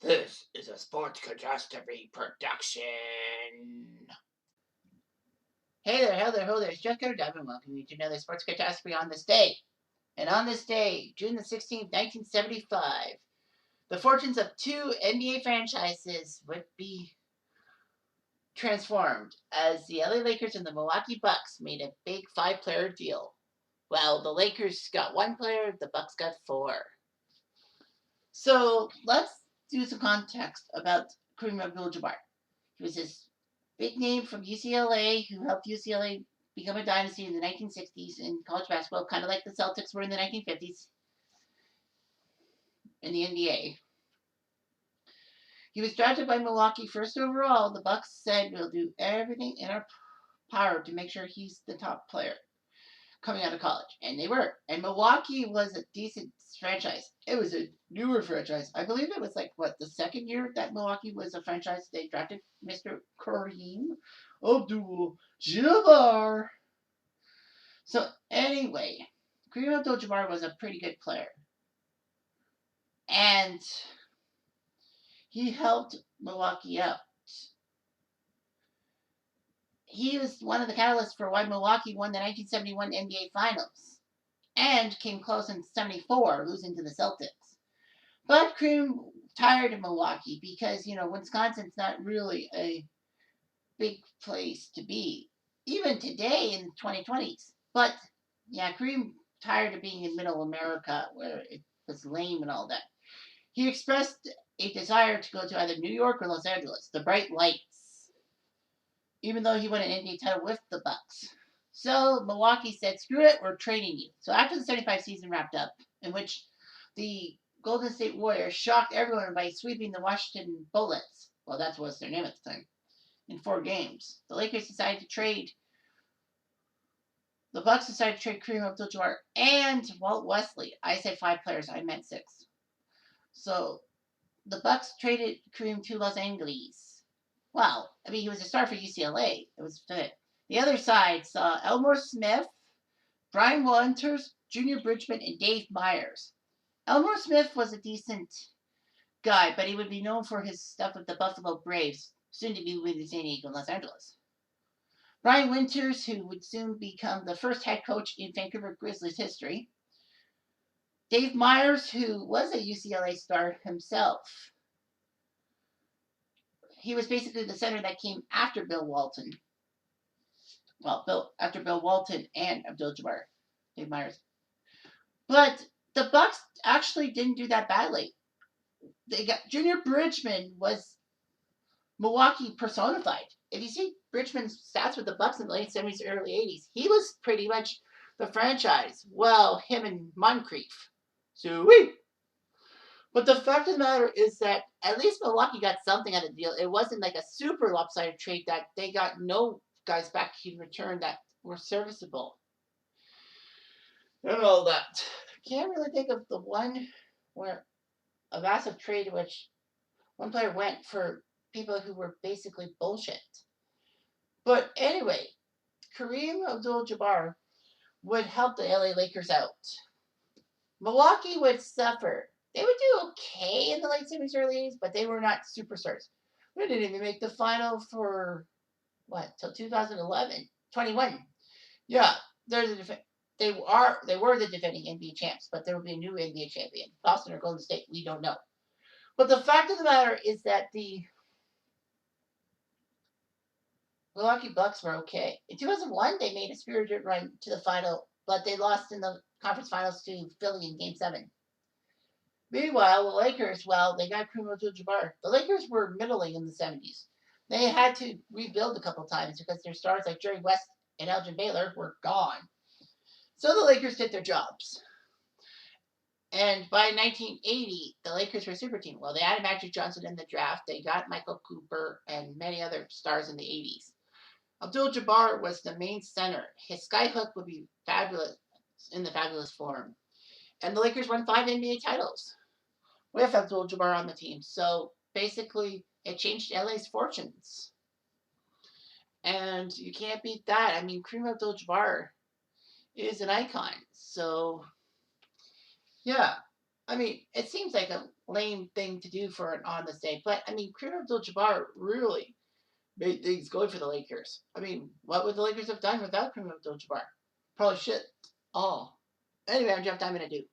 This is a Sports Catastrophe production. Hey there, hello there, ho there. It's just Kareem and welcome you to another Sports Catastrophe on this day. And on this day, June the 16th, 1975, the fortunes of two NBA franchises would be transformed as the LA Lakers and the Milwaukee Bucks made a big five-player deal. Well, the Lakers got one player, the Bucks got four. So let's do some context about Kareem Abdul-Jabbar. He was this big name from UCLA who helped UCLA become a dynasty in the 1960s in college basketball, kind of like the Celtics were in the 1950s in the NBA. He was drafted by Milwaukee first overall. The Bucks said we'll do everything in our power to make sure he's the top player coming out of college, and they were. And Milwaukee was a decent franchise. It was a newer franchise. I believe it was like the second year that Milwaukee was a franchise. They drafted Mr. Kareem Abdul-Jabbar. So anyway, Kareem Abdul-Jabbar was a pretty good player, and he helped Milwaukee out. He was one of the catalysts for why Milwaukee won the 1971 NBA Finals and came close in 74, losing to the Celtics. But Kareem tired of Milwaukee because, Wisconsin's not really a big place to be, even today in the 2020s. But, yeah, Kareem tired of being in middle America where it was lame and all that. He expressed a desire to go to either New York or Los Angeles, the bright lights, even though he won an NBA title with the Bucks. So Milwaukee said, screw it, we're trading you. So after the 75 season wrapped up, in which the Golden State Warriors shocked everyone by sweeping the Washington Bullets, well, that was their name at the time, in 4 games, the Lakers decided to trade. The Bucks decided to trade Kareem Abdul-Jabbar and Walt Wesley. I said 5 players, I meant 6. So the Bucks traded Kareem to Los Angeles. Well, he was a star for UCLA. It was fit. The other side saw Elmore Smith, Brian Winters, Junior Bridgman, and Dave Myers. Elmore Smith was a decent guy, but he would be known for his stuff with the Buffalo Braves, soon to be with the San Diego and Los Angeles. Brian Winters, who would soon become the first head coach in Vancouver Grizzlies history. Dave Myers, who was a UCLA star himself. He was basically the center that came after Bill Walton. Well, after Bill Walton and Abdul-Jabbar, Dave Myers. But the Bucks actually didn't do that badly. They got Junior Bridgman was Milwaukee personified. If you see Bridgman's stats with the Bucks in the late 70s, early 80s, he was pretty much the franchise. Well, him and Moncrief. Sweet. But the fact of the matter is that at least Milwaukee got something out of the deal. It wasn't like a super lopsided trade that they got no guys back in return that were serviceable. And all that. Can't really think of the one where a massive trade in which one player went for people who were basically bullshit. But anyway, Kareem Abdul-Jabbar would help the LA Lakers out. Milwaukee would suffer. They would do okay in the late 70s, early 80s, but they were not superstars. They didn't even make the final for, till 2011, 21. Yeah, they were the defending NBA champs, but there will be a new NBA champion. Boston or Golden State, we don't know. But the fact of the matter is that the Milwaukee Bucks were okay. In 2001, they made a spirited run to the final, but they lost in the conference finals to Philly in Game 7. Meanwhile, the Lakers, they got Kareem Abdul-Jabbar. The Lakers were middling in the 70s. They had to rebuild a couple times because their stars like Jerry West and Elgin Baylor were gone. So the Lakers did their jobs. And by 1980, the Lakers were a super team. Well, they added Magic Johnson in the draft. They got Michael Cooper and many other stars in the 80s. Abdul-Jabbar was the main center. His skyhook would be fabulous in the fabulous form. And the Lakers won 5 NBA titles with Abdul-Jabbar on the team. So basically, it changed LA's fortunes. And you can't beat that. Kareem Abdul-Jabbar is an icon. So, yeah. I mean, it seems like a lame thing to do for an on this day, but I mean, Kareem Abdul-Jabbar really made things go for the Lakers. I mean, what would the Lakers have done without Kareem Abdul-Jabbar? Probably shit all. Anyway, I'm Jeff Diamond. I do.